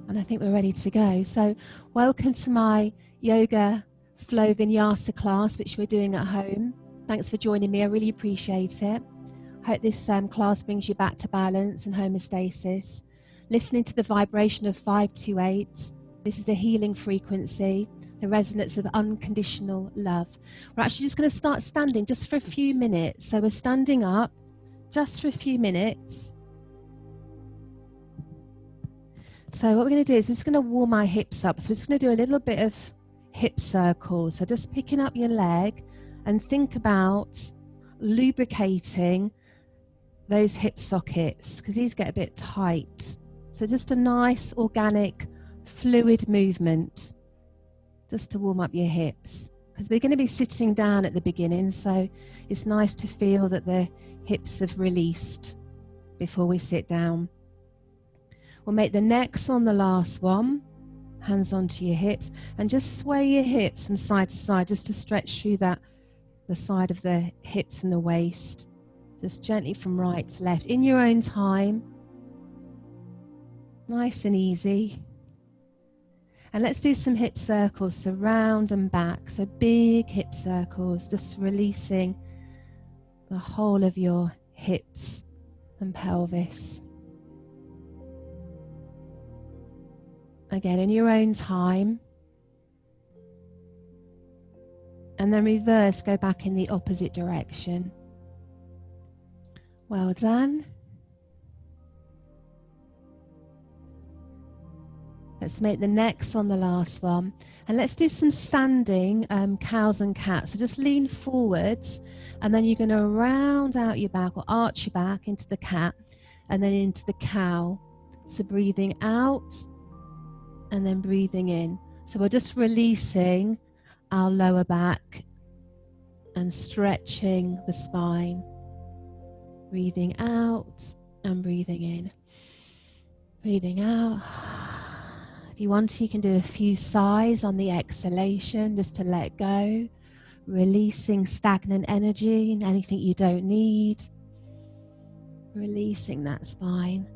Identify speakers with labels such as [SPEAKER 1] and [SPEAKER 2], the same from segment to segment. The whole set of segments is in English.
[SPEAKER 1] And I think we're ready to go. So welcome to my yoga Flow Vinyasa class, which we're doing at home. Thanks for joining me. I really appreciate it. I hope this class brings you back to balance and homeostasis. Listening to the vibration of 528. This is the healing frequency, the resonance of unconditional love. We're actually just going to start standing just for a few minutes. So we're standing up just for a few minutes. So what we're going to do is we're just going to warm our hips up. So we're just going to do a little bit of hip circles. So just picking up your leg and think about lubricating those hip sockets because these get a bit tight. So just a nice organic fluid movement just to warm up your hips, because we're going to be sitting down at the beginning, so it's nice to feel that the hips have released before we sit down. We'll make the necks on the last one, hands onto your hips, and just sway your hips from side to side just to stretch through the side of the hips and the waist, just gently from right to left in your own time, nice and easy. And let's do some hip circles, so round and back, so big hip circles, just releasing the whole of your hips and pelvis. Again, in your own time. And then reverse, go back in the opposite direction. Well done. Let's make the necks on the last one. And let's do some standing cows and cats. So just lean forwards, and then you're going to round out your back or arch your back into the cat and then into the cow. So breathing out and then breathing in. So we're just releasing our lower back and stretching the spine. Breathing out and breathing in. Breathing out. If you want to, you can do a few sighs on the exhalation just to let go, releasing stagnant energy and anything you don't need, releasing that spine.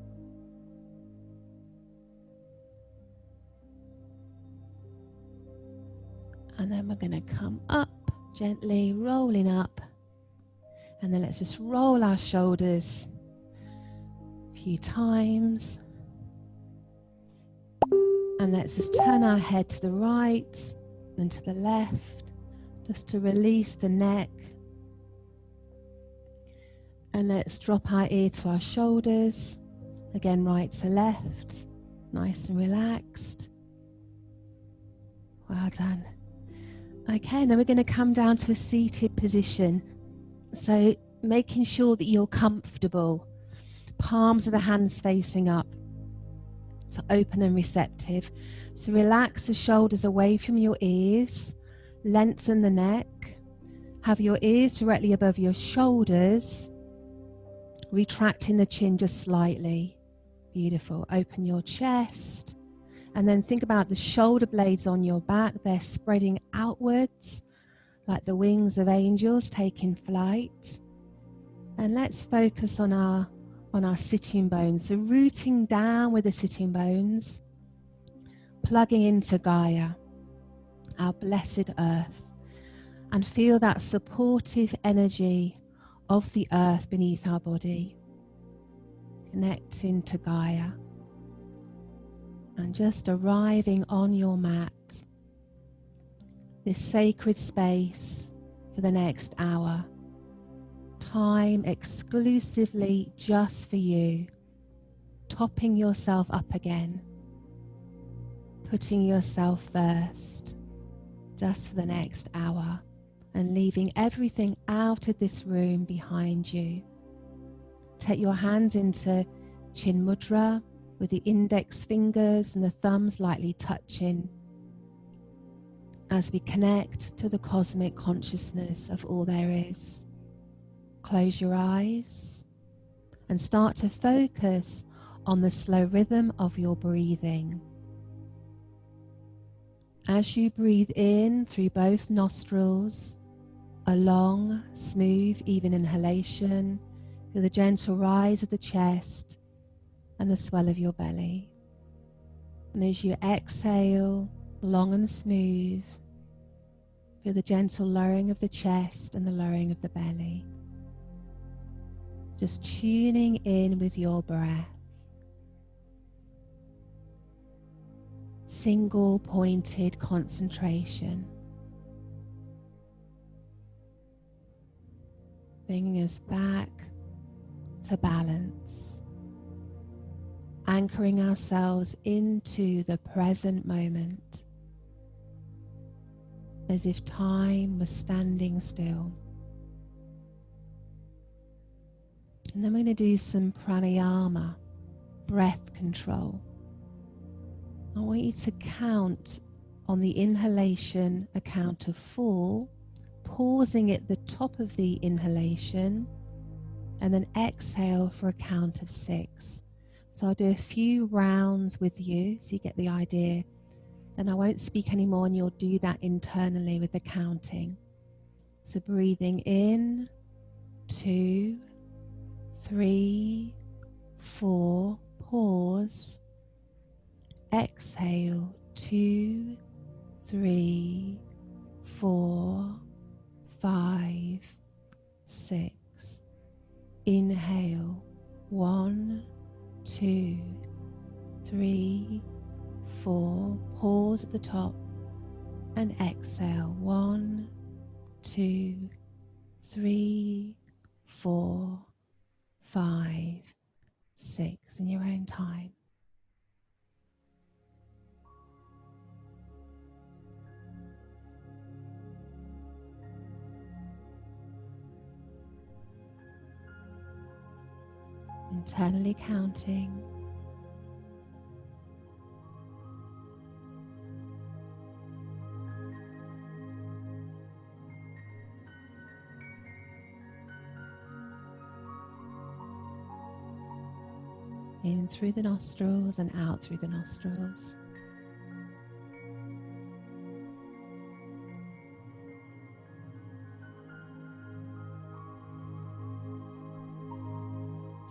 [SPEAKER 1] And then we're going to come up, gently rolling up, and then let's just roll our shoulders a few times. And let's just turn our head to the right and to the left, just to release the neck. And let's drop our ear to our shoulders. Again, right to left, nice and relaxed. Well done. Okay, and then we're going to come down to a seated position. So making sure that you're comfortable. Palms of the hands facing up. So open and receptive. So relax the shoulders away from your ears. Lengthen the neck. Have your ears directly above your shoulders. Retracting the chin just slightly. Beautiful. Open your chest. And then think about the shoulder blades on your back. They're spreading outwards like the wings of angels taking flight. And let's focus on our sitting bones. So rooting down with the sitting bones, plugging into Gaia, our blessed earth, and feel that supportive energy of the earth beneath our body, connecting to Gaia, and just arriving on your mat, this sacred space for the next hour. Time exclusively just for you, topping yourself up again, putting yourself first, just for the next hour, and leaving everything out of this room behind you. Take your hands into Chin Mudra with the index fingers and the thumbs lightly touching as we connect to the cosmic consciousness of all there is. Close your eyes and start to focus on the slow rhythm of your breathing. As you breathe in through both nostrils, a long, smooth, even inhalation, feel the gentle rise of the chest and the swell of your belly. And as you exhale, long and smooth, feel the gentle lowering of the chest and the lowering of the belly. Just tuning in with your breath. Single pointed concentration. Bringing us back to balance. Anchoring ourselves into the present moment, as if time was standing still. And then we're going to do some pranayama, breath control. I want you to count on the inhalation a count of 4, pausing at the top of the inhalation, and then exhale for a count of 6. So I'll do a few rounds with you so you get the idea. Then I won't speak anymore and you'll do that internally with the counting. So breathing in, 2, 3, 4, pause, exhale, 2, 3, 4, 5, 6. Inhale, 1, 2, 3, 4. Pause at the top and exhale, 1, 2, 3, 4, 5, 6 in your own time. Internally counting. In through the nostrils and out through the nostrils.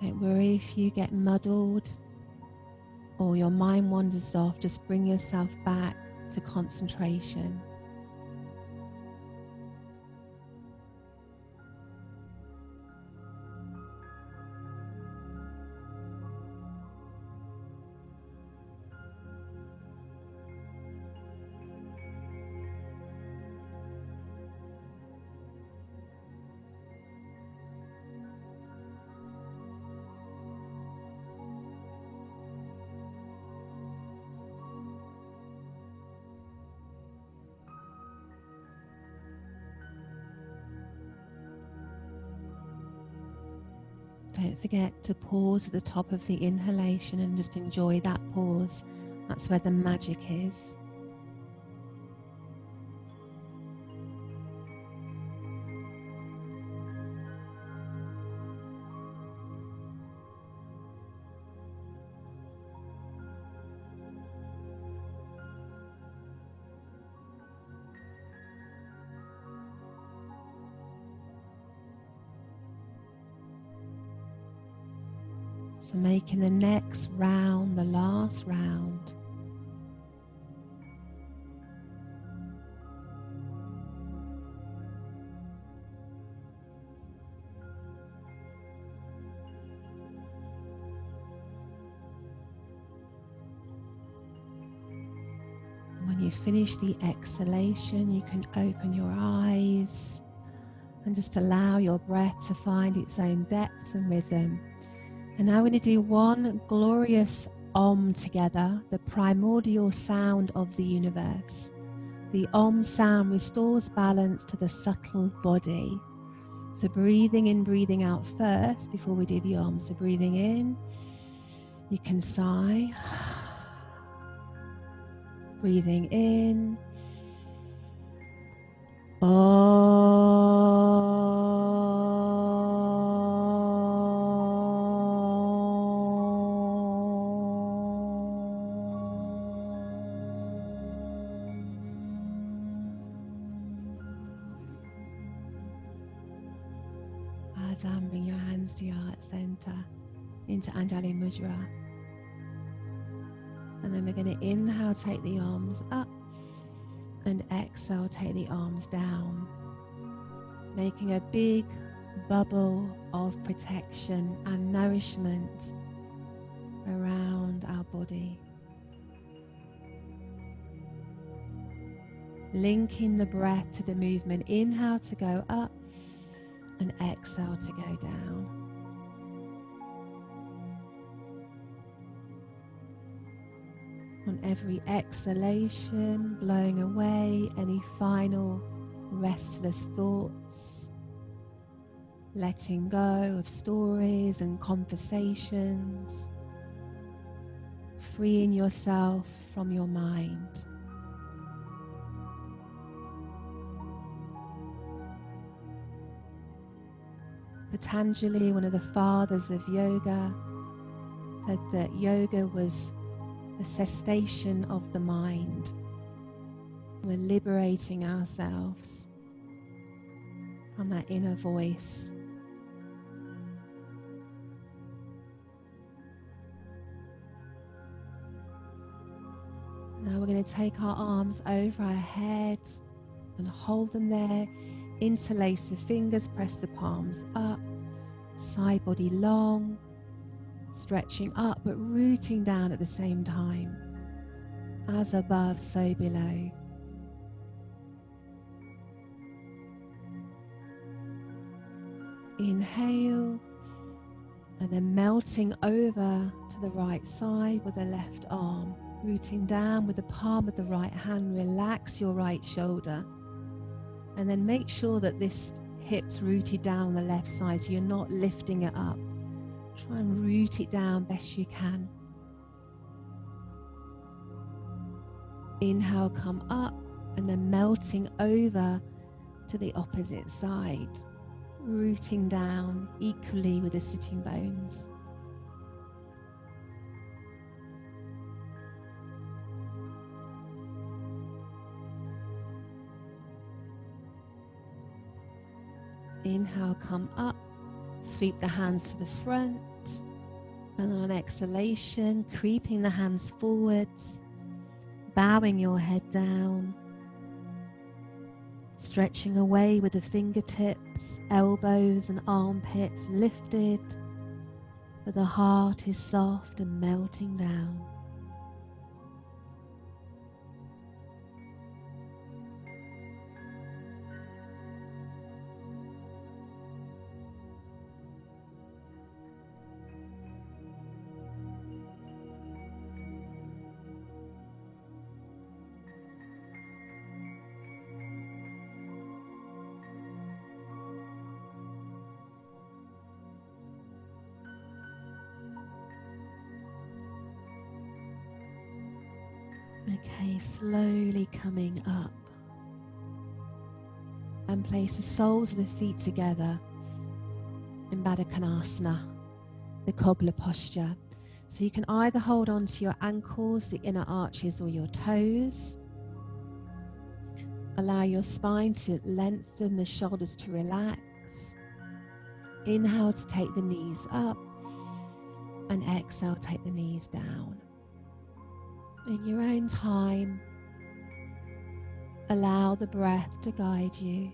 [SPEAKER 1] Don't worry if you get muddled or your mind wanders off, just bring yourself back to concentration. Don't forget to pause at the top of the inhalation and just enjoy that pause. That's where the magic is. So making the next round, the last round. When you finish the exhalation, you can open your eyes and just allow your breath to find its own depth and rhythm. And now we're going to do one glorious Om together, the primordial sound of the universe. The Om sound restores balance to the subtle body. So breathing in, breathing out first before we do the Om. So breathing in, you can sigh. Breathing in. Down, bring your hands to your heart center into Anjali Mudra. And then we're going to inhale, take the arms up, and exhale, take the arms down, making a big bubble of protection and nourishment around our body. Linking the breath to the movement. Inhale to go up and exhale to go down. On every exhalation, blowing away any final restless thoughts, letting go of stories and conversations, freeing yourself from your mind. Patanjali, one of the fathers of yoga, said that yoga was the cessation of the mind. We're liberating ourselves from that inner voice. Now we're going to take our arms over our head and hold them there. Interlace the fingers, press the palms up, side body long, stretching up but rooting down at the same time. As above, so below. Inhale, and then melting over to the right side with the left arm, rooting down with the palm of the right hand. Relax your right shoulder. And then make sure that this hip's rooted down on the left side, so you're not lifting it up. Try and root it down best you can. Inhale, come up, and then melting over to the opposite side, rooting down equally with the sitting bones. Inhale, come up, sweep the hands to the front, and on exhalation, creeping the hands forwards, bowing your head down, stretching away with the fingertips, elbows and armpits lifted, but the heart is soft and melting down. Okay, slowly coming up, and place the soles of the feet together in Baddha Konasana, the cobbler posture. So you can either hold on to your ankles, the inner arches, or your toes. Allow your spine to lengthen, the shoulders to relax. Inhale to take the knees up, and exhale, take the knees down. In your own time, allow the breath to guide you.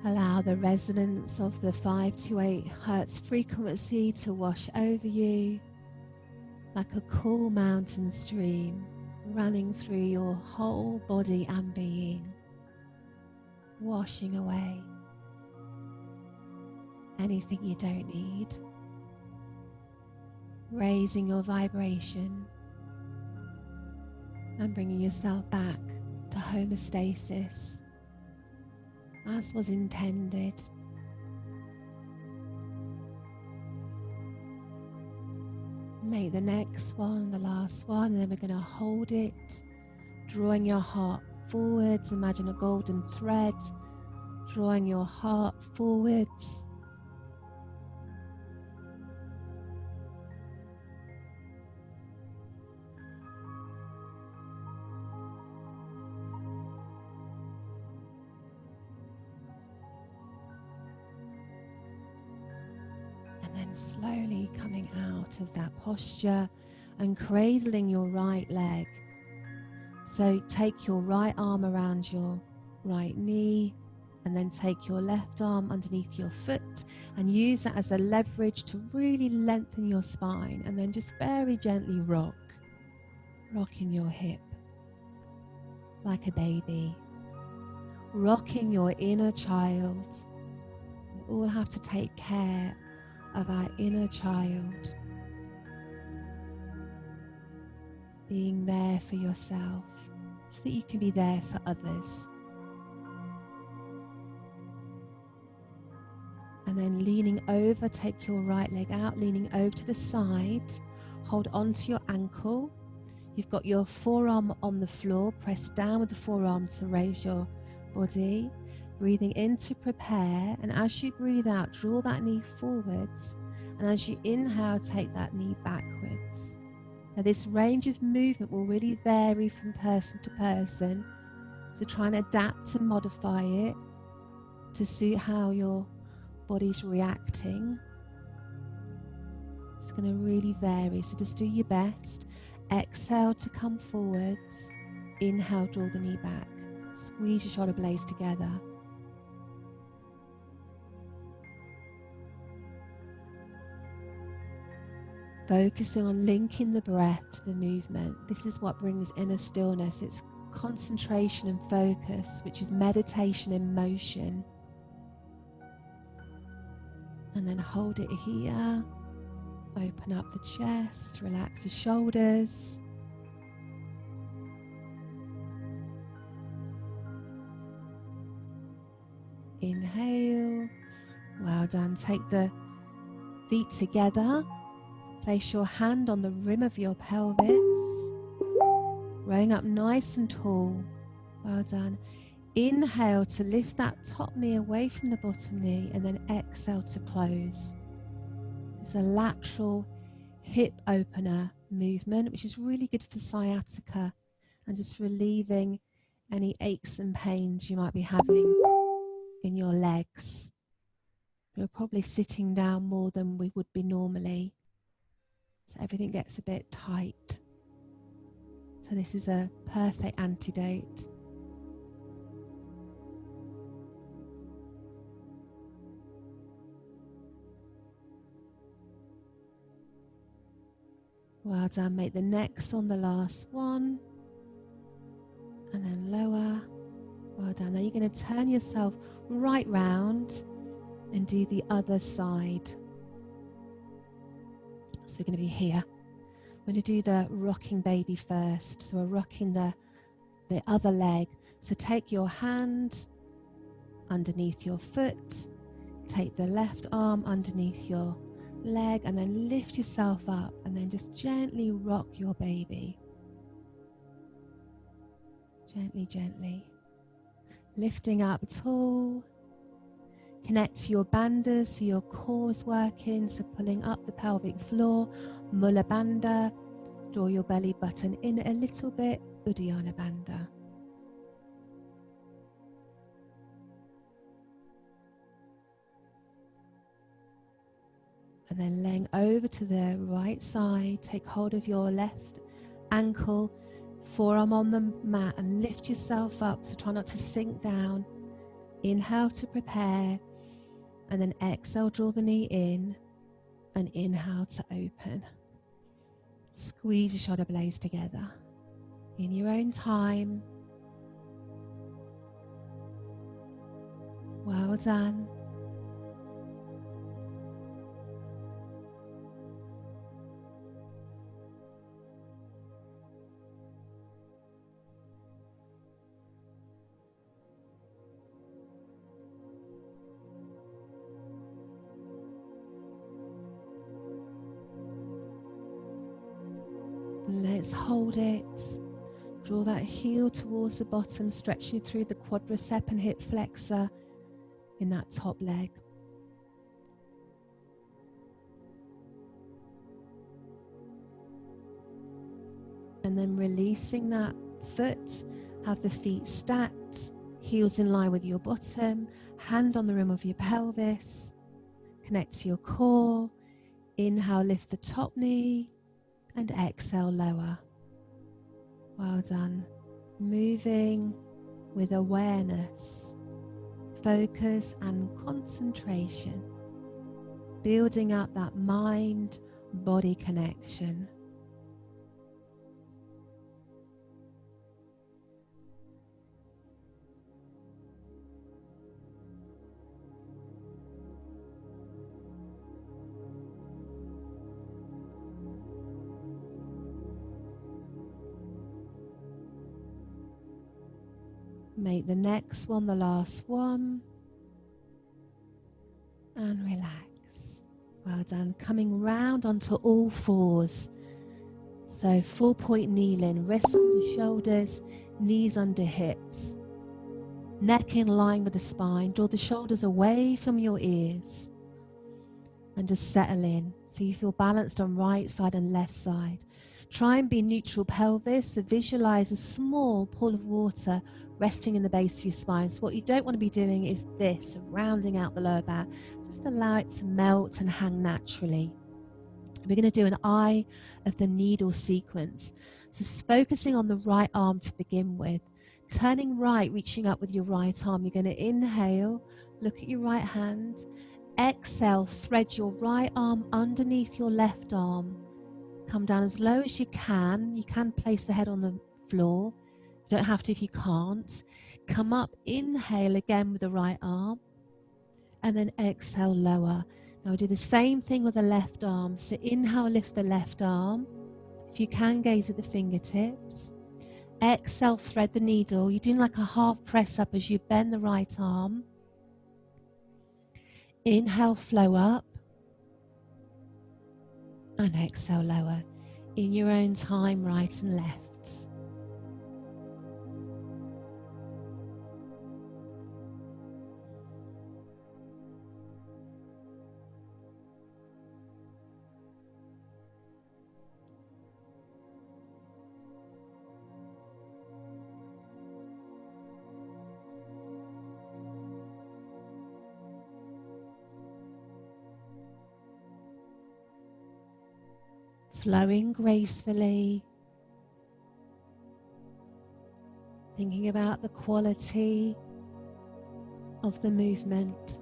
[SPEAKER 1] Allow the resonance of the 5 to 8 hertz frequency to wash over you like a cool mountain stream running through your whole body and being, washing away anything you don't need, raising your vibration and bringing yourself back to homeostasis as was intended. Make the next one the last one, and then we're going to hold it, drawing your heart forwards. Imagine a golden thread, drawing your heart forwards. Slowly coming out of that posture and cradling your right leg. So take your right arm around your right knee and then take your left arm underneath your foot and use that as a leverage to really lengthen your spine, and then just very gently rocking your hip like a baby, rocking your inner child. We all have to take care of our inner child, being there for yourself so that you can be there for others. And then leaning over, take your right leg out, leaning over to the side, hold onto your ankle. You've got your forearm on the floor, press down with the forearm to raise your body, breathing in to prepare, and as you breathe out, draw that knee forwards, and as you inhale, take that knee backwards. Now this range of movement will really vary from person to person, so try and adapt and modify it to suit how your body's reacting. It's going to really vary, so just do your best. Exhale to come forwards, inhale, draw the knee back, squeeze your shoulder blades together. Focusing on linking the breath to the movement. This is what brings inner stillness. It's concentration and focus, which is meditation in motion. And then hold it here. Open up the chest, relax the shoulders. Inhale. Well done. Take the feet together. Place your hand on the rim of your pelvis. Growing up nice and tall. Well done. Inhale to lift that top knee away from the bottom knee, and then exhale to close. It's a lateral hip opener movement, which is really good for sciatica and just relieving any aches and pains you might be having in your legs. You're probably sitting down more than we would be normally, so everything gets a bit tight. So this is a perfect antidote. Well done. Make the necks on the last one. And then lower. Well done. Now you're going to turn yourself right round and do the other side. So we're going to be here. We're going to do the rocking baby first. So we're rocking the other leg. So take your hand underneath your foot. Take the left arm underneath your leg and then lift yourself up, and then just gently rock your baby. Gently, gently. Lifting up tall. Connect to your bandhas so your core is working, so pulling up the pelvic floor. Mula bandha. Draw your belly button in a little bit. Uddiyana bandha. And then laying over to the right side, take hold of your left ankle, forearm on the mat, and lift yourself up. So try not to sink down. Inhale to prepare, and then exhale, draw the knee in, and inhale to open. Squeeze your shoulder blades together in your own time. Well done. Let's hold it. Draw that heel towards the bottom, stretching through the quadricep and hip flexor in that top leg. And then releasing that foot, have the feet stacked, heels in line with your bottom, hand on the rim of your pelvis, connect to your core, Inhale, lift the top knee, and exhale, lower. Well done. Moving with awareness, focus and concentration, building up that mind-body connection. Make the next one the last one. And relax. Well done. Coming round onto all fours. So 4-point kneeling, wrists under shoulders, knees under hips. Neck in line with the spine. Draw the shoulders away from your ears. And just settle in. So you feel balanced on right side and left side. Try and be neutral pelvis. So visualize a small pool of water resting in the base of your spine. So what you don't want to be doing is this, rounding out the lower back. Just allow it to melt and hang naturally. We're going to do an eye of the needle sequence. So focusing on the right arm to begin with. Turning right, reaching up with your right arm. You're going to inhale, look at your right hand. Exhale, thread your right arm underneath your left arm. Come down as low as you can. You can place the head on the floor. You don't have to if you can't. Come up, inhale again with the right arm. And then exhale, lower. Now we do the same thing with the left arm. So inhale, lift the left arm. If you can, gaze at the fingertips. Exhale, thread the needle. You're doing like a half press up as you bend the right arm. Inhale, flow up. And exhale, lower. In your own time, right and left. Flowing gracefully, thinking about the quality of the movement.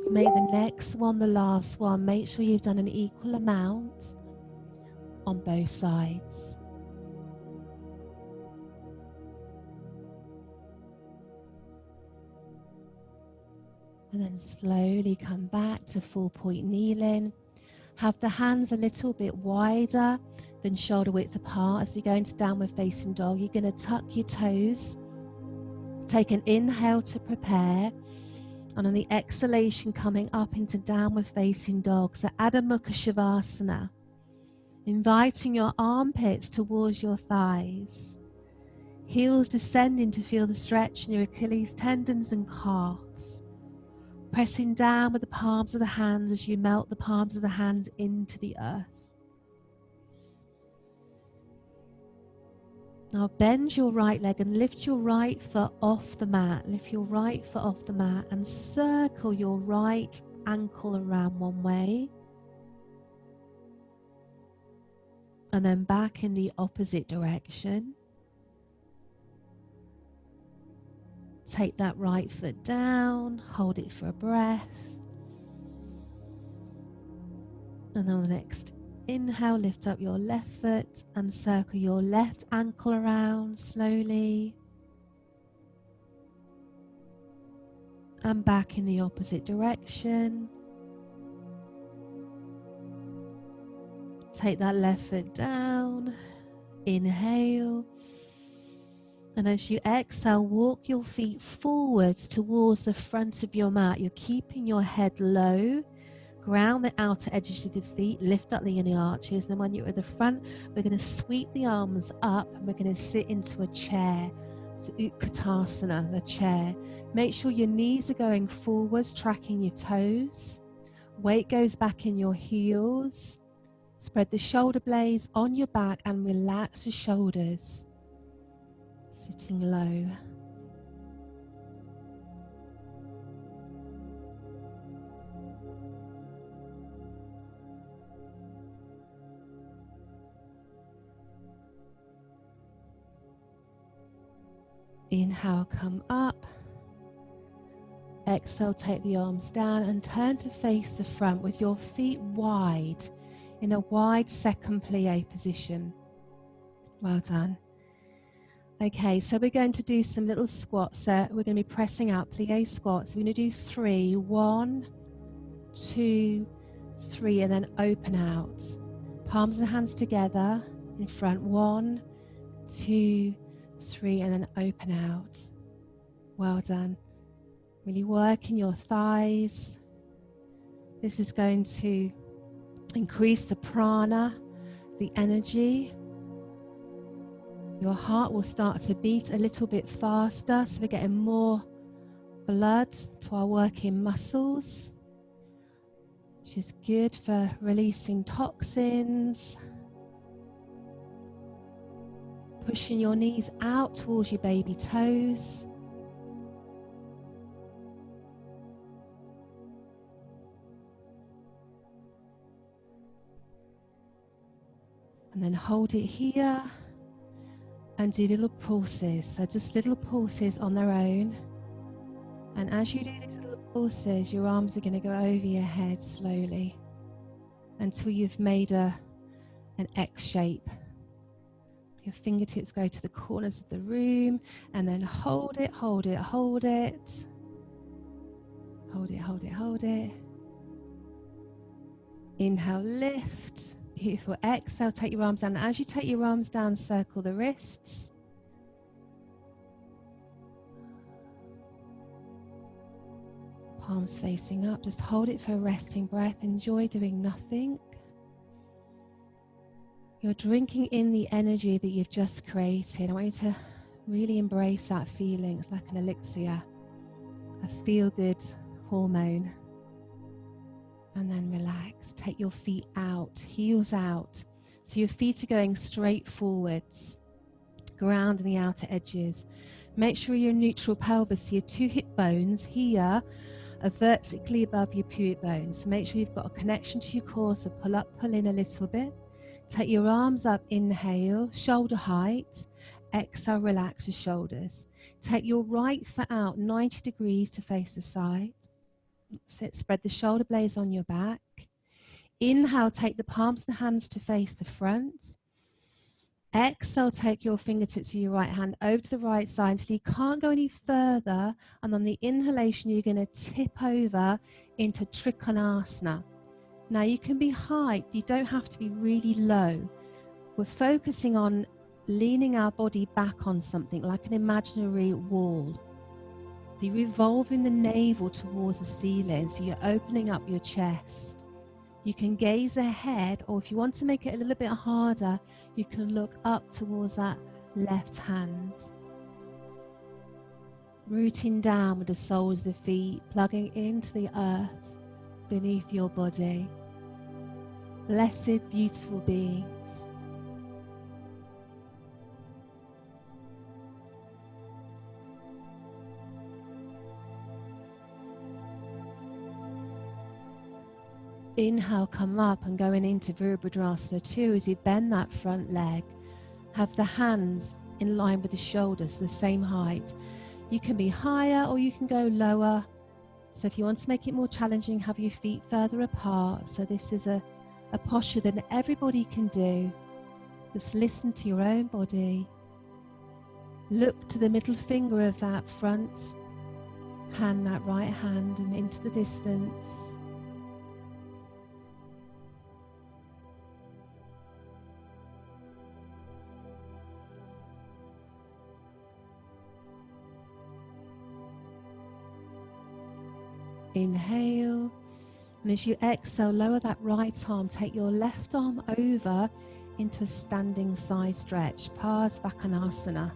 [SPEAKER 1] So make the next one the last one. Make sure you've done an equal amount on both sides. And then slowly come back to 4-point kneeling. Have the hands a little bit wider than shoulder width apart as we go into downward facing dog. You're going to tuck your toes. Take an inhale to prepare. And on the exhalation, coming up into downward facing dog. So Adho Mukha Shavasana. Inviting your armpits towards your thighs. Heels descending to feel the stretch in your Achilles tendons and calves. Pressing down with the palms of the hands as you melt the palms of the hands into the earth. Now bend your right leg and lift your right foot off the mat. Lift your right foot off the mat and circle your right ankle around one way. And then back in the opposite direction. Take that right foot down, hold it for a breath. And on the next inhale, lift up your left foot and circle your left ankle around slowly. And back in the opposite direction. Take that left foot down, inhale. And as you exhale, walk your feet forwards towards the front of your mat. You're keeping your head low. Ground the outer edges of the feet. Lift up the inner arches. And then when you're at the front, we're going to sweep the arms up and we're going to sit into a chair. So Utkatasana, the chair. Make sure your knees are going forwards, tracking your toes. Weight goes back in your heels. Spread the shoulder blades on your back and relax the shoulders. Sitting low. Inhale, come up. Exhale, take the arms down and turn to face the front with your feet wide in a wide second plie position. Well done. Okay, so we're going to do some little squats. We're going to be pressing out plie squats. We're going to do 3. 1, 2, 3, and then open out. Palms of the hands together in front. 1, 2, 3, and then open out. Well done. Really working your thighs. This is going to increase the prana, the energy. Your heart will start to beat a little bit faster, so we're getting more blood to our working muscles, which is good for releasing toxins. Pushing your knees out towards your baby toes. And then hold it here and do little pulses. So just little pulses on their own. And as you do these little pulses, your arms are going to go over your head slowly until you've made an X shape. Your fingertips go to the corners of the room and then hold it, hold it, hold it. Hold it, hold it, hold it. Inhale, lift. Beautiful. Exhale, take your arms down. As you take your arms down, circle the wrists. Palms facing up. Just hold it for a resting breath. Enjoy doing nothing. You're drinking in the energy that you've just created. I want you to really embrace that feeling. It's like an elixir, a feel-good hormone. And then relax. Take your feet out, heels out. So your feet are going straight forwards, grounding the outer edges. Make sure your neutral pelvis, so your 2 hip bones here are vertically above your pubic bones. So make sure you've got a connection to your core, so pull up, pull in a little bit. Take your arms up, inhale, shoulder height. Exhale, relax your shoulders. Take your right foot out 90 degrees to face the side. Sit, spread the shoulder blades on your back. Inhale, take the palms of the hands to face the front. Exhale, take your fingertips of your right hand over to the right side until you can't go any further. And on the inhalation, you're going to tip over into Trikonasana. Now, you can be high. You don't have to be really low. We're focusing on leaning our body back on something like an imaginary wall. So you're revolving the navel towards the ceiling, so you're opening up your chest. You can gaze ahead, or if you want to make it a little bit harder, you can look up towards that left hand. Rooting down with the soles of the feet, plugging into the earth beneath your body. Blessed, beautiful beings. Inhale, come up and going into Virabhadrasana 2 as we bend that front leg. Have the hands in line with the shoulders, the same height. You can be higher or you can go lower. So if you want to make it more challenging, have your feet further apart. So this is a posture that everybody can do. Just listen to your own body. Look to the middle finger of that front hand, that right hand, and into the distance. Inhale, and as you exhale, lower that right arm. Take your left arm over into a standing side stretch, Parsvakonasana.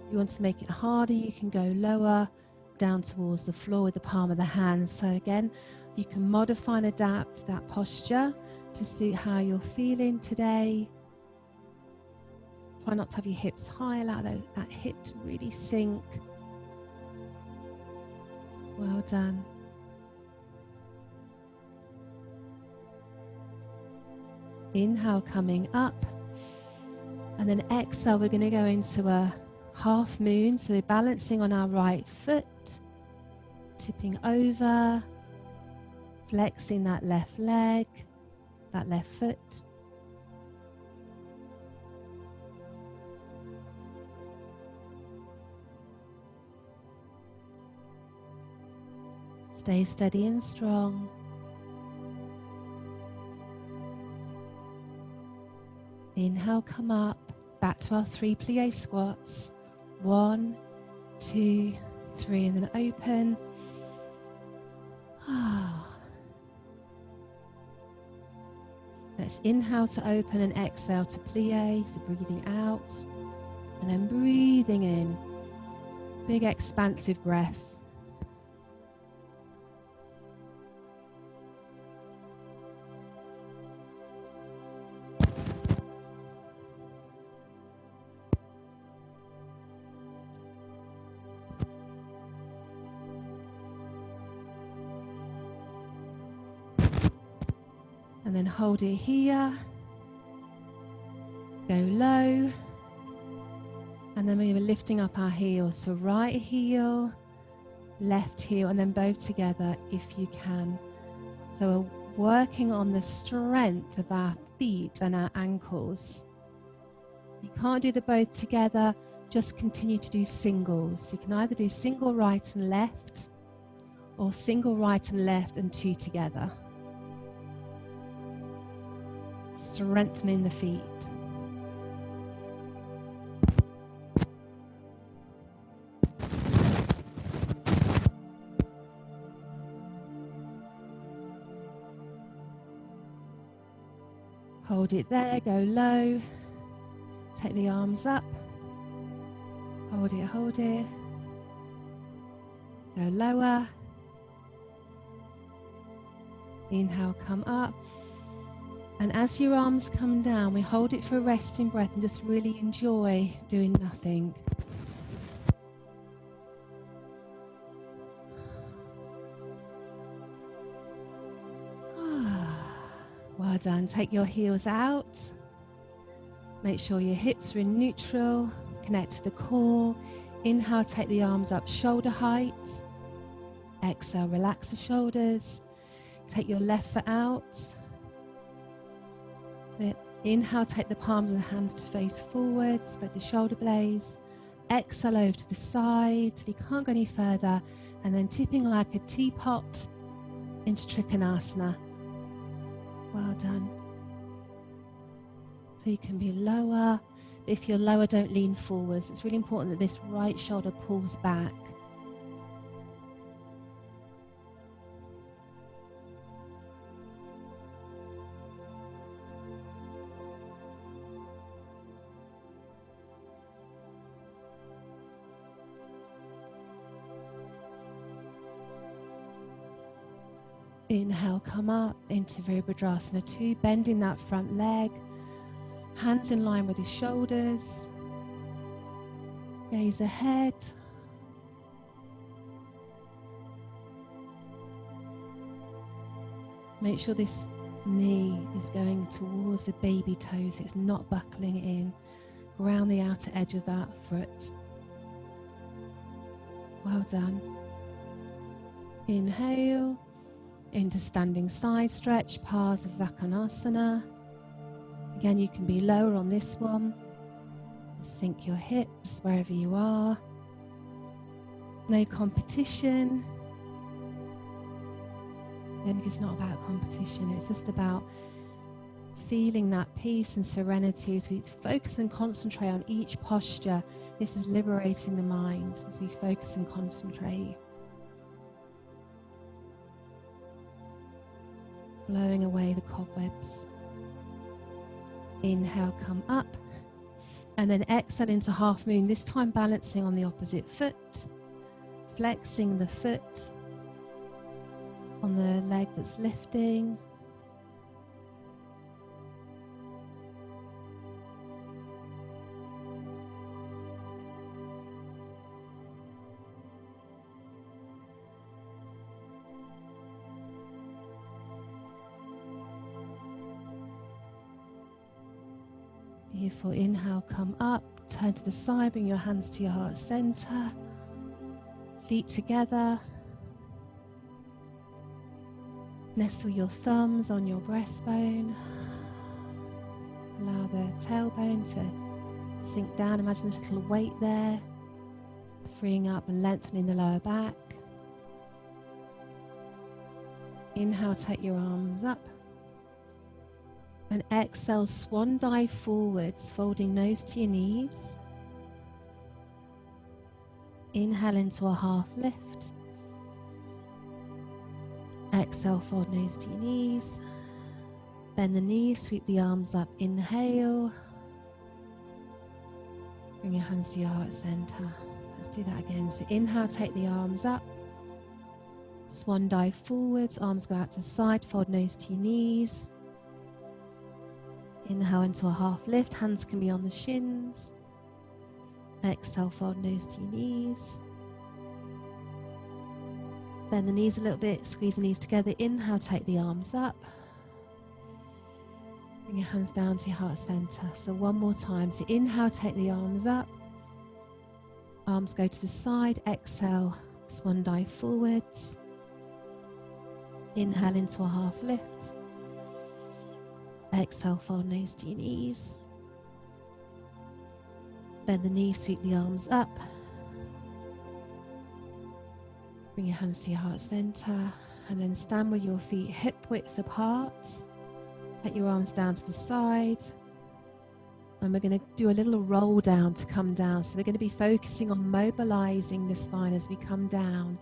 [SPEAKER 1] If you want to make it harder, you can go lower, down towards the floor with the palm of the hand. So again, you can modify and adapt that posture to suit how you're feeling today. Try not to have your hips high, allow that hip to really sink. Well done. Inhale, coming up. And then exhale, we're going to go into a half moon. So we're balancing on our right foot, tipping over, flexing that left leg, that left foot. Stay steady and strong. Inhale, come up, back to our 3 plie squats. 1, 2, 3, and then open. Let's inhale to open and exhale to plie. So breathing out and then breathing in. Big expansive breath. And then hold it here, go low, and then we were lifting up our heels. So right heel, left heel, and then both together if you can. So we're working on the strength of our feet and our ankles. You can't do the both together, just continue to do singles. You can either do single right and left, or single right and left and 2 together. Strengthening the feet. Hold it there, go low. Take the arms up. Hold it, hold it. Go lower. Inhale, come up. And as your arms come down, we hold it for a resting breath and just really enjoy doing nothing. Well done. Take your heels out. Make sure your hips are in neutral. Connect to the core. Inhale, take the arms up shoulder height. Exhale, relax the shoulders. Take your left foot out. Inhale, take the palms of the hands to face forward, spread the shoulder blades. Exhale over to the side till you can't go any further, and then tipping like a teapot into Trikonasana. Well done. So you can be lower. If you're lower, don't lean forwards. It's really important that this right shoulder pulls back. Inhale, come up into Virabhadrasana 2, bending that front leg, hands in line with the shoulders, gaze ahead. Make sure this knee is going towards the baby toes, it's not buckling in, around the outer edge of that foot. Well done. Inhale. Into standing side stretch, Parsvakonasana. Again, you can be lower on this one. Sink your hips wherever you are. No competition. Then it's not about competition, it's just about feeling that peace and serenity as we focus and concentrate on each posture. This is liberating the mind as we focus and concentrate. Blowing away the cobwebs. Inhale, come up. And then exhale into half moon, this time balancing on the opposite foot. Flexing the foot on the leg that's lifting. Beautiful. Inhale, come up, turn to the side, bring your hands to your heart center, feet together. Nestle your thumbs on your breastbone. Allow the tailbone to sink down. Imagine this little weight there, freeing up and lengthening the lower back. Inhale, take your arms up. And exhale, swan dive forwards, folding nose to your knees. Inhale into a half lift. Exhale, fold nose to your knees. Bend the knees, sweep the arms up. Inhale. Bring your hands to your heart center. Let's do that again. So inhale, take the arms up. Swan dive forwards, arms go out to side, fold nose to your knees. Inhale into a half lift, hands can be on the shins. Exhale, fold nose to your knees. Bend the knees a little bit, squeeze the knees together. Inhale, take the arms up. Bring your hands down to your heart center. So one more time. So inhale, take the arms up. Arms go to the side. Exhale, swan dive forwards. Inhale into a half lift. Exhale, fold nose to your knees. Bend the knees, sweep the arms up. Bring your hands to your heart center and then stand with your feet hip width apart. Take your arms down to the side. And we're going to do a little roll down to come down. So we're going to be focusing on mobilizing the spine as we come down,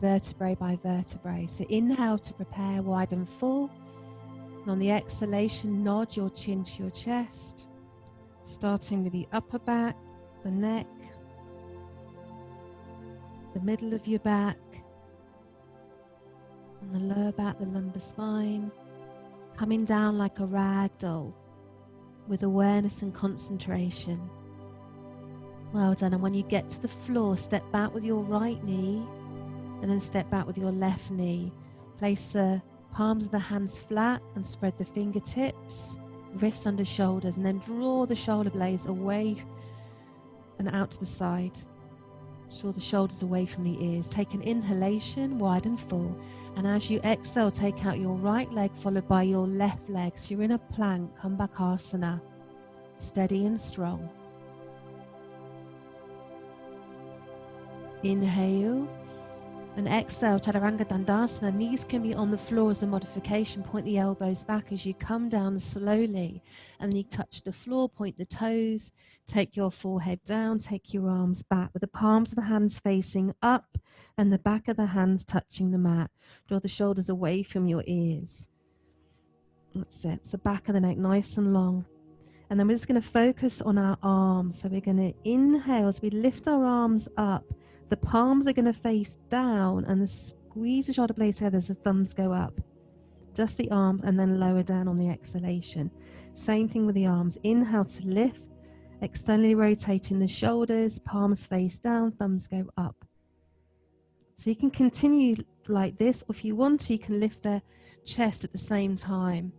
[SPEAKER 1] vertebrae by vertebrae. So inhale to prepare, wide and full. And on the exhalation, nod your chin to your chest, starting with the upper back, the neck, the middle of your back, and the lower back, the lumbar spine, coming down like a rag doll with awareness and concentration. Well done. And when you get to the floor, step back with your right knee and then step back with your left knee. Place the palms of the hands flat and spread the fingertips, wrists under shoulders, and then draw the shoulder blades away and out to the side. Draw the shoulders away from the ears. Take an inhalation, wide and full. And as you exhale, take out your right leg followed by your left leg. So you're in a plank, Kumbhakasana, steady and strong. Inhale. And exhale, Chaturanga Dandasana. Knees can be on the floor as a modification. Point the elbows back as you come down slowly. And then you touch the floor, point the toes. Take your forehead down, take your arms back with the palms of the hands facing up and the back of the hands touching the mat. Draw the shoulders away from your ears. That's it. So back of the neck nice and long. And then we're just going to focus on our arms. So we're going to inhale as we lift our arms up. The palms are going to face down and squeeze the shoulder blades together as the thumbs go up. Just the arms and then lower down on the exhalation. Same thing with the arms. Inhale to lift, externally rotating the shoulders, palms face down, thumbs go up. So you can continue like this, or if you want to, you can lift the chest at the same time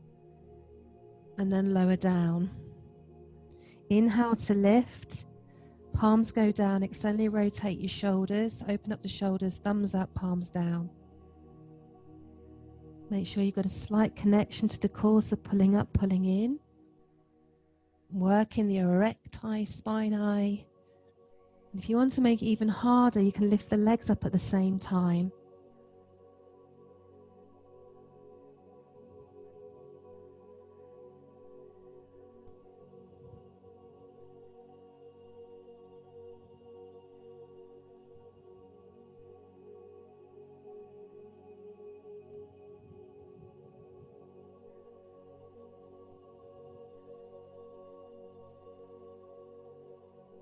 [SPEAKER 1] and then lower down. Inhale to lift. Palms go down, externally rotate your shoulders, open up the shoulders, thumbs up, palms down. Make sure you've got a slight connection to the core, so pulling up, pulling in. Working the erecti spinae. And if you want to make it even harder, you can lift the legs up at the same time.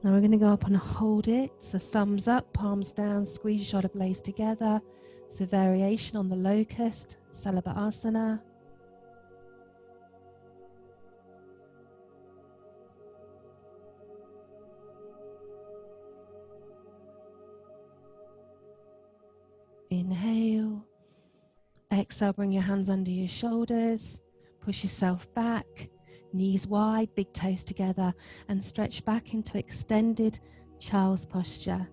[SPEAKER 1] Now we're going to go up and hold it. So thumbs up, palms down, squeeze your shoulder blades together. So variation on the locust, Salabhasana. Inhale. Exhale, bring your hands under your shoulders. Push yourself back. Knees wide, big toes together, and stretch back into extended child's posture.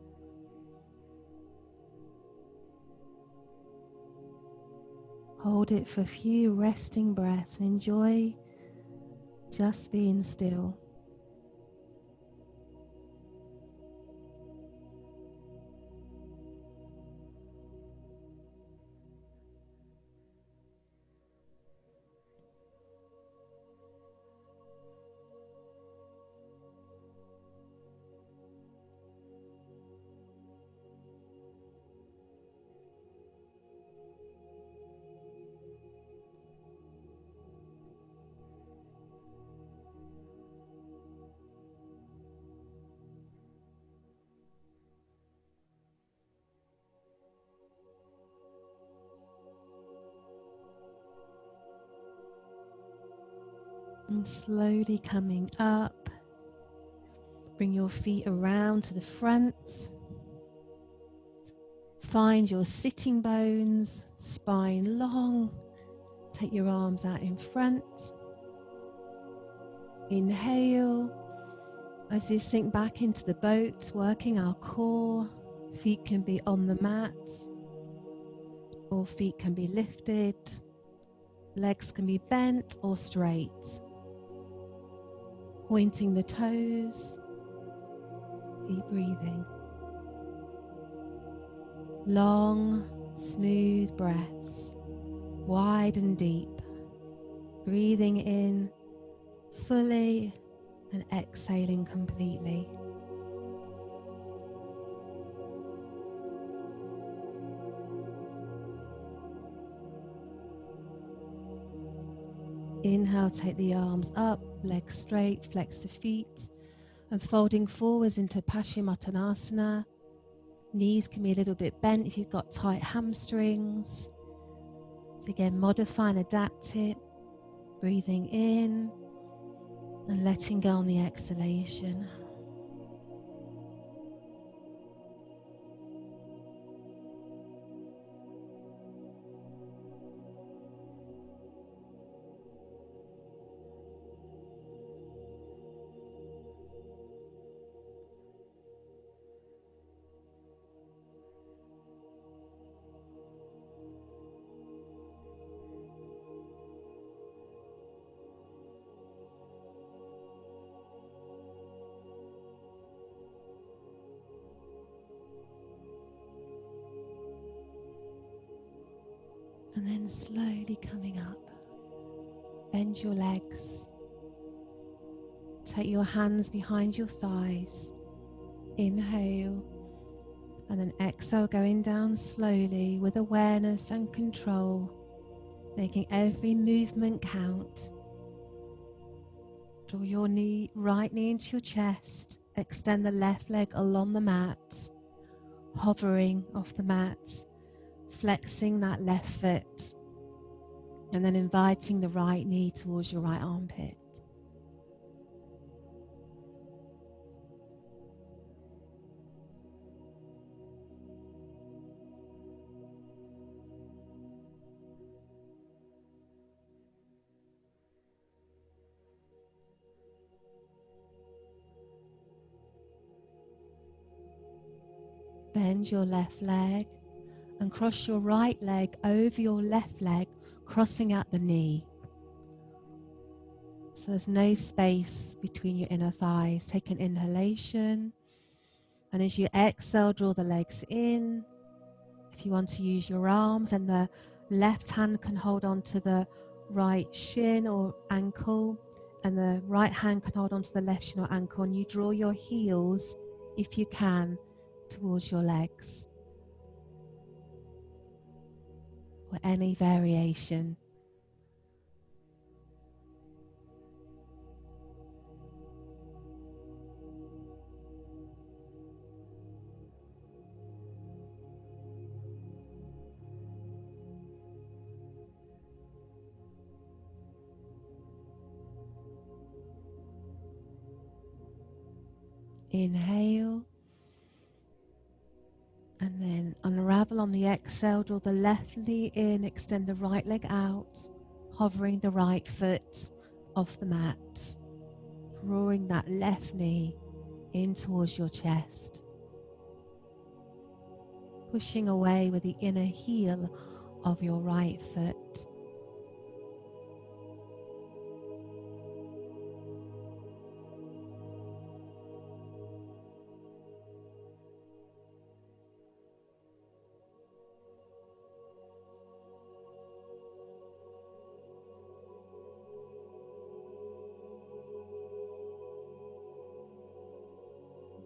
[SPEAKER 1] Hold it for a few resting breaths and enjoy just being still. And slowly coming up, bring your feet around to the front. Find your sitting bones, spine long. Take your arms out in front. Inhale as we sink back into the boat, working our core. Feet can be on the mat, or feet can be lifted. Legs can be bent or straight. Pointing the toes. Keep breathing. Long, smooth breaths, wide and deep. Breathing in fully and exhaling completely. Inhale, take the arms up, legs straight, flex the feet, and folding forwards into Paschimottanasana. Knees can be a little bit bent if you've got tight hamstrings. So again, modify and adapt it. Breathing in and letting go on the exhalation. And then slowly coming up, bend your legs. Take your hands behind your thighs. Inhale, and then exhale, going down slowly with awareness and control, making every movement count. Draw your right knee into your chest. Extend the left leg along the mat, hovering off the mat, flexing that left foot, and then inviting the right knee towards your right armpit. Bend your left leg and cross your right leg over your left leg, crossing out the knee. So there's no space between your inner thighs. Take an inhalation, and as you exhale, draw the legs in. If you want to use your arms, and the left hand can hold on to the right shin or ankle, and the right hand can hold on to the left shin or ankle, and you draw your heels, if you can, towards your legs, or any variation. Inhale, and then unravel on the exhale. Draw the left knee in, extend the right leg out, hovering the right foot off the mat, drawing that left knee in towards your chest, pushing away with the inner heel of your right foot.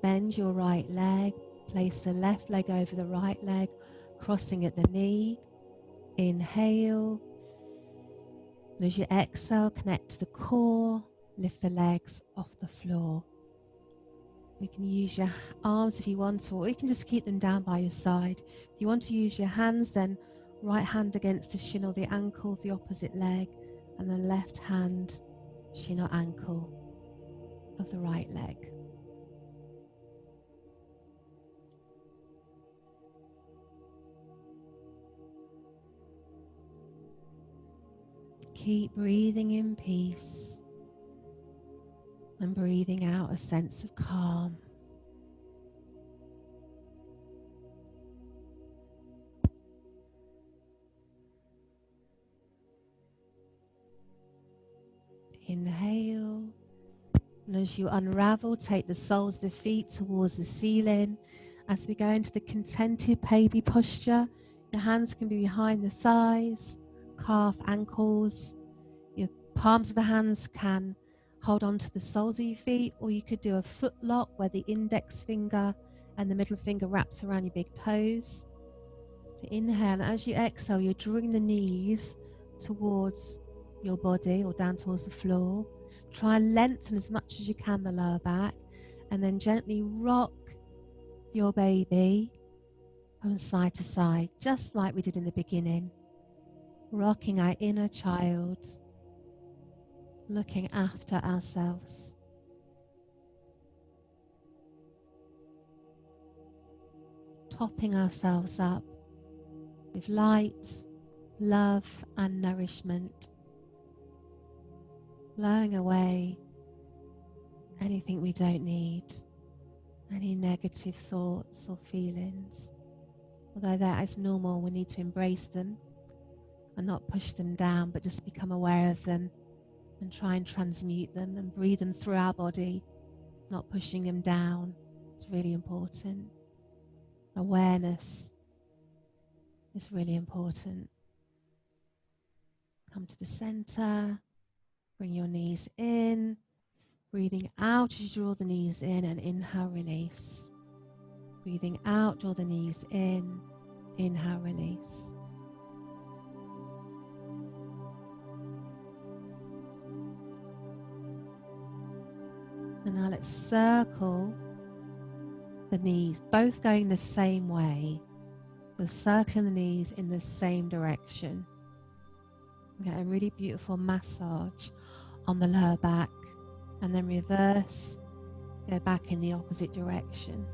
[SPEAKER 1] Bend your right leg, place the left leg over the right leg, crossing at the knee. Inhale. And as you exhale, connect to the core, lift the legs off the floor. You can use your arms if you want to, or you can just keep them down by your side. If you want to use your hands, then right hand against the shin or the ankle of the opposite leg, and the left hand, shin or ankle of the right leg. Keep breathing in peace and breathing out a sense of calm. Inhale, and as you unravel, take the soles of the feet towards the ceiling. As we go into the contented baby posture, your hands can be behind the thighs, calf, ankles. Your palms of the hands can hold on to the soles of your feet, or you could do a foot lock where the index finger and the middle finger wraps around your big toes. So inhale, and as you exhale, you're drawing the knees towards your body or down towards the floor. Try and lengthen as much as you can the lower back, and then gently rock your baby from side to side, just like we did in the beginning, rocking our inner child, looking after ourselves. Topping ourselves up with light, love and nourishment, blowing away anything we don't need, any negative thoughts or feelings. Although that is normal, we need to embrace them and not push them down, but just become aware of them and try and transmute them and breathe them through our body, not pushing them down. It's really important. Awareness is really important. Come to the center, bring your knees in, breathing out as you draw the knees in, and inhale, release. Breathing out, draw the knees in, inhale, release. And now let's circle the knees, both going the same way. We're circling the knees in the same direction. We get a really beautiful massage on the lower back, and then reverse, go back in the opposite direction.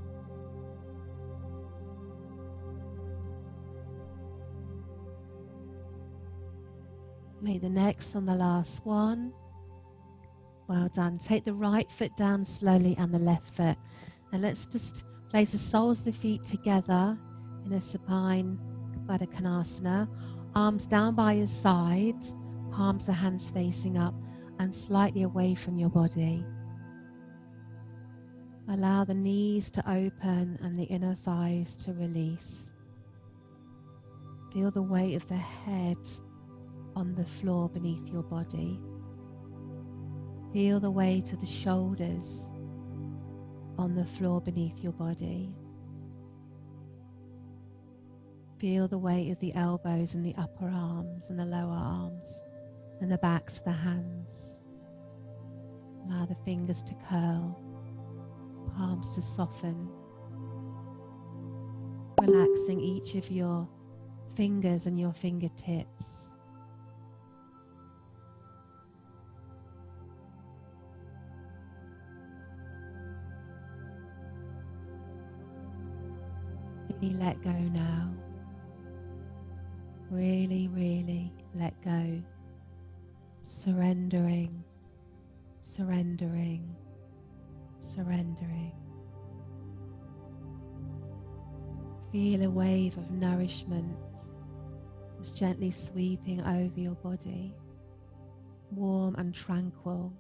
[SPEAKER 1] Make the next on the last one. Well done. Take the right foot down slowly and the left foot. And let's just place the soles of the feet together in a supine Baddha Konasana. Arms down by your side, palms of the hands facing up and slightly away from your body. Allow the knees to open and the inner thighs to release. Feel the weight of the head on the floor beneath your body. Feel the weight of the shoulders on the floor beneath your body. Feel the weight of the elbows and the upper arms and the lower arms and the backs of the hands. Allow the fingers to curl, palms to soften. Relaxing each of your fingers and your fingertips. Really let go now. Really, really let go. Surrendering surrendering, surrendering. Feel a wave of nourishment just gently sweeping over your body, warm and tranquil,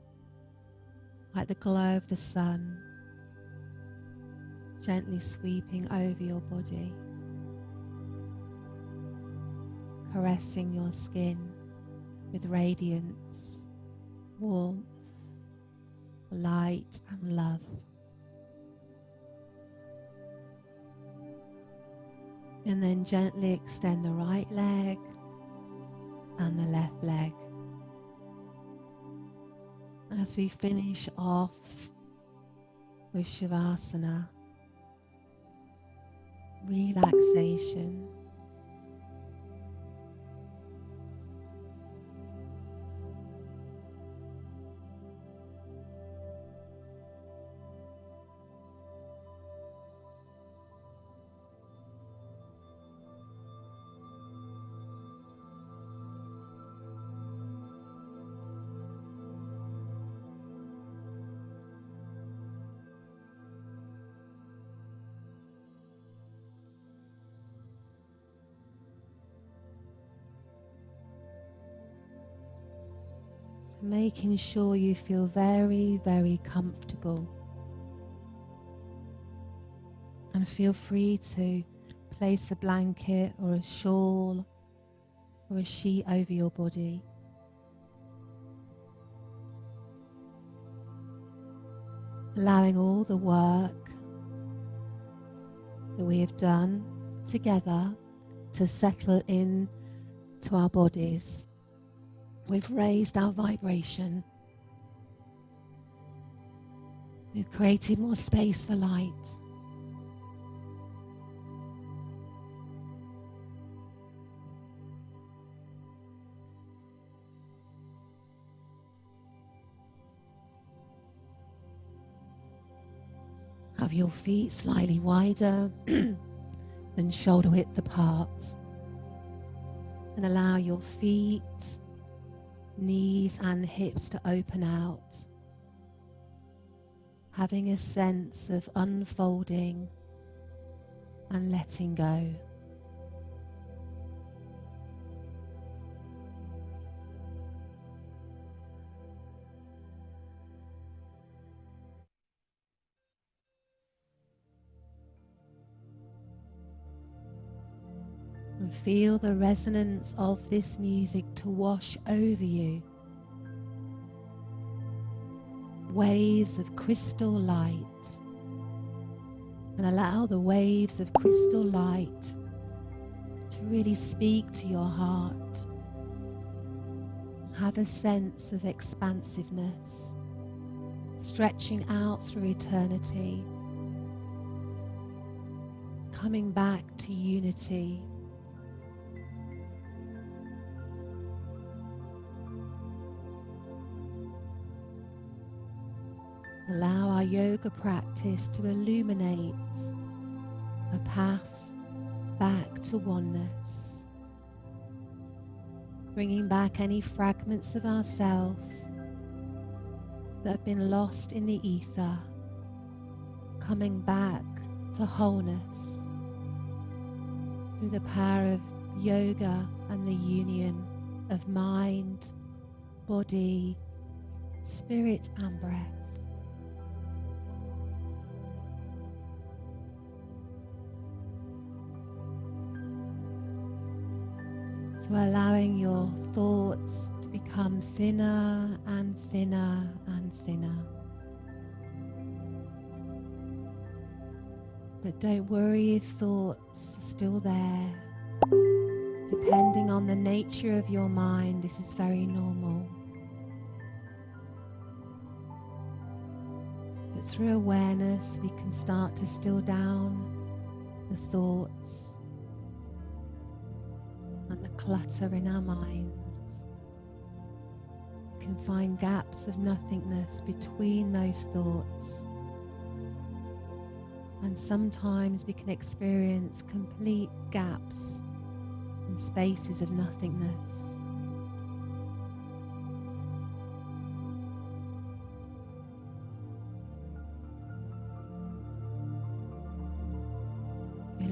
[SPEAKER 1] like the glow of the sun, gently sweeping over your body, caressing your skin with radiance, warmth, light and love. And then gently extend the right leg and the left leg. As we finish off with Shavasana, relaxation. Making sure you feel very, very comfortable, and feel free to place a blanket or a shawl or a sheet over your body. Allowing all the work that we have done together to settle in to our bodies. We've raised our vibration. We've created more space for light. Have your feet slightly wider than shoulder width apart. And allow your feet, knees and hips to open out, having a sense of unfolding and letting go. And feel the resonance of this music to wash over you. Waves of crystal light. And allow the waves of crystal light to really speak to your heart. Have a sense of expansiveness, stretching out through eternity, coming back to unity. Allow our yoga practice to illuminate a path back to oneness, bringing back any fragments of ourselves that have been lost in the ether, coming back to wholeness through the power of yoga and the union of mind, body, spirit and breath. So allowing your thoughts to become thinner and thinner and thinner. But don't worry if thoughts are still there. Depending on the nature of your mind, this is very normal. But through awareness, we can start to still down the thoughts and the clutter in our minds. We can find gaps of nothingness between those thoughts. And sometimes we can experience complete gaps and spaces of nothingness.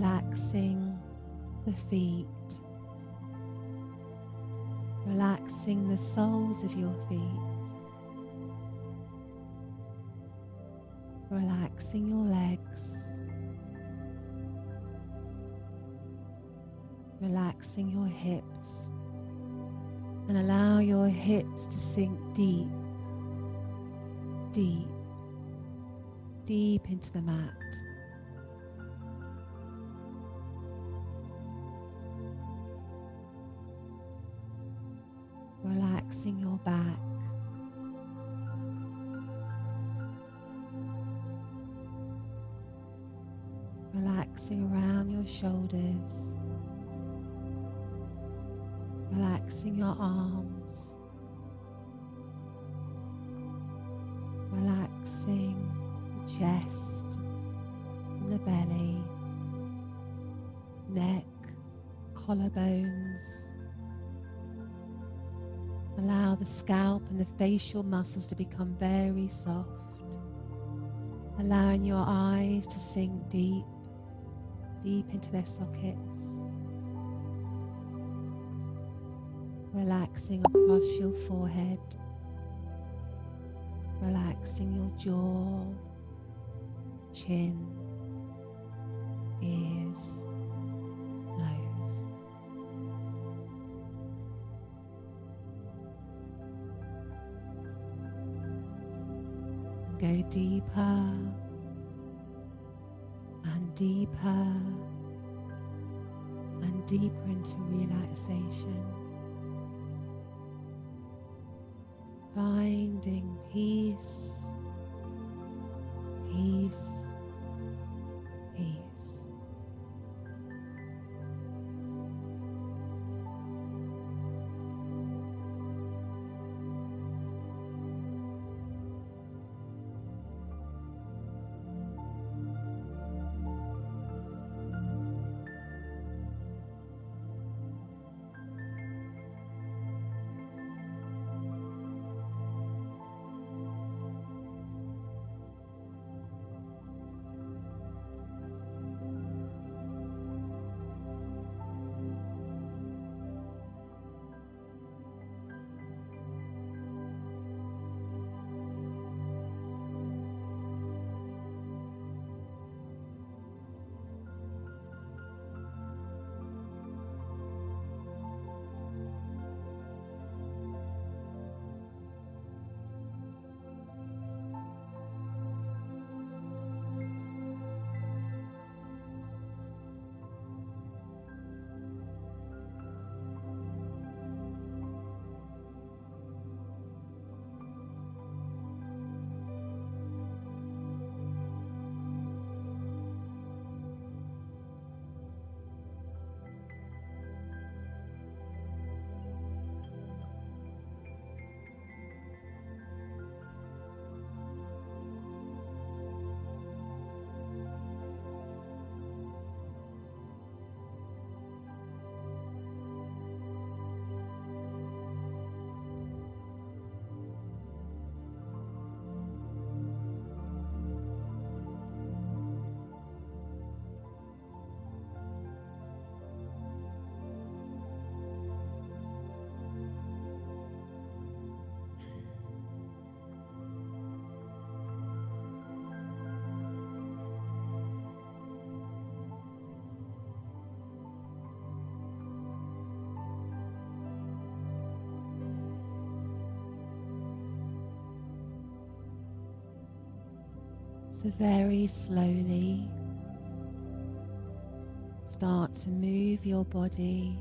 [SPEAKER 1] relaxing the feet, relaxing the soles of your feet, relaxing your legs, relaxing your hips, and allow your hips to sink deep, deep, deep into the mat. Relaxing your back, relaxing around your shoulders, relaxing your arms, relaxing the chest and the belly, neck, collarbones. Allow the scalp and the facial muscles to become very soft, allowing your eyes to sink deep, deep into their sockets. Relaxing across your forehead, relaxing your jaw, chin, ears, nose. Go deeper and deeper and deeper into relaxation, finding peace, peace, peace. So very slowly start to move your body.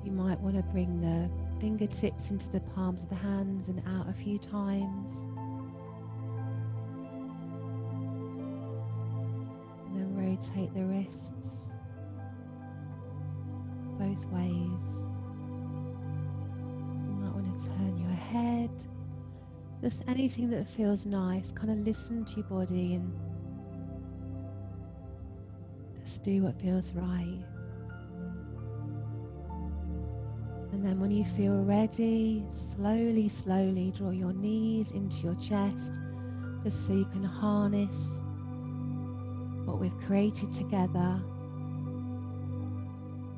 [SPEAKER 1] You might want to bring the fingertips into the palms of the hands and out a few times. And then rotate the wrists both ways. You might want to turn your head. Just anything that feels nice. Kind of listen to your body and just do what feels right. And then when you feel ready, slowly, slowly draw your knees into your chest, just so you can harness what we've created together,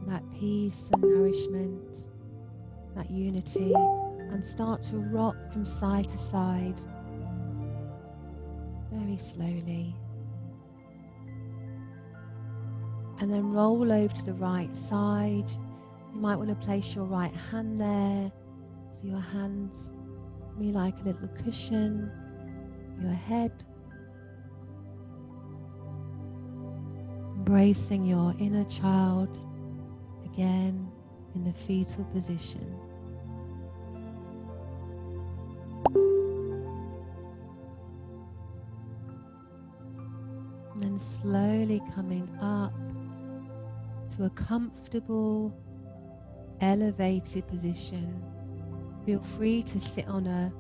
[SPEAKER 1] that peace and nourishment, that unity, and start to rock from side to side very slowly. And then roll over to the right side. You might want to place your right hand there, so your hands be like a little cushion, your head. Embracing your inner child again in the fetal position. And then slowly coming up to a comfortable, elevated position. Feel free to sit on a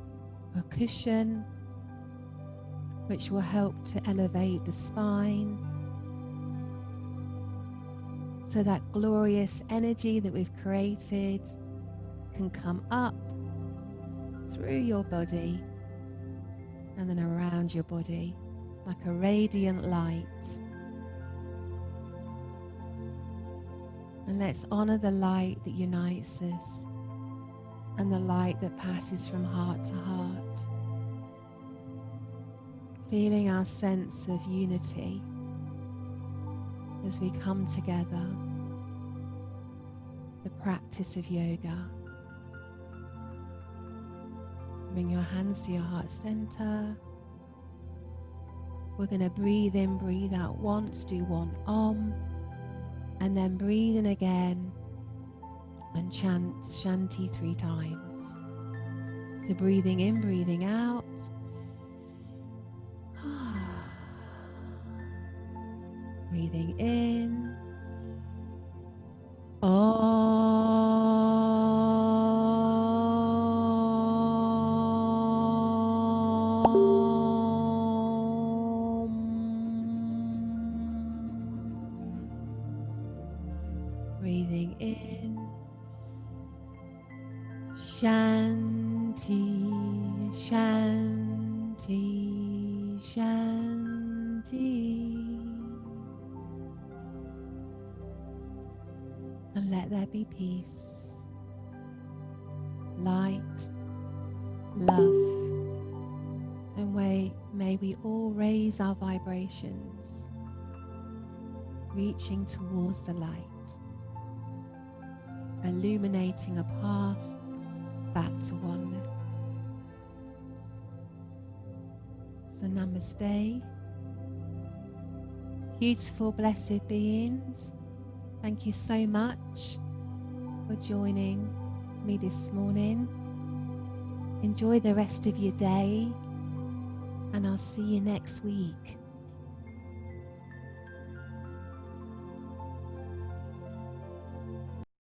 [SPEAKER 1] cushion, which will help to elevate the spine, so that glorious energy that we've created can come up through your body and then around your body like a radiant light. And let's honor the light that unites us and the light that passes from heart to heart. Feeling our sense of unity as we come together, the practice of yoga. Bring your hands to your heart center. We're going to breathe in, breathe out once, do one Om, and then breathe in again and chant Shanti 3 times. So breathing in, breathing out. Breathing in. Breathing in. Shanti, Shanti, Shanti. And let there be peace, light, love, and may we all raise our vibrations, reaching towards the light, illuminating a path back to oneness. So namaste, beautiful blessed beings. Thank you so much for joining me this morning. Enjoy the rest of your day, and I'll see you next week.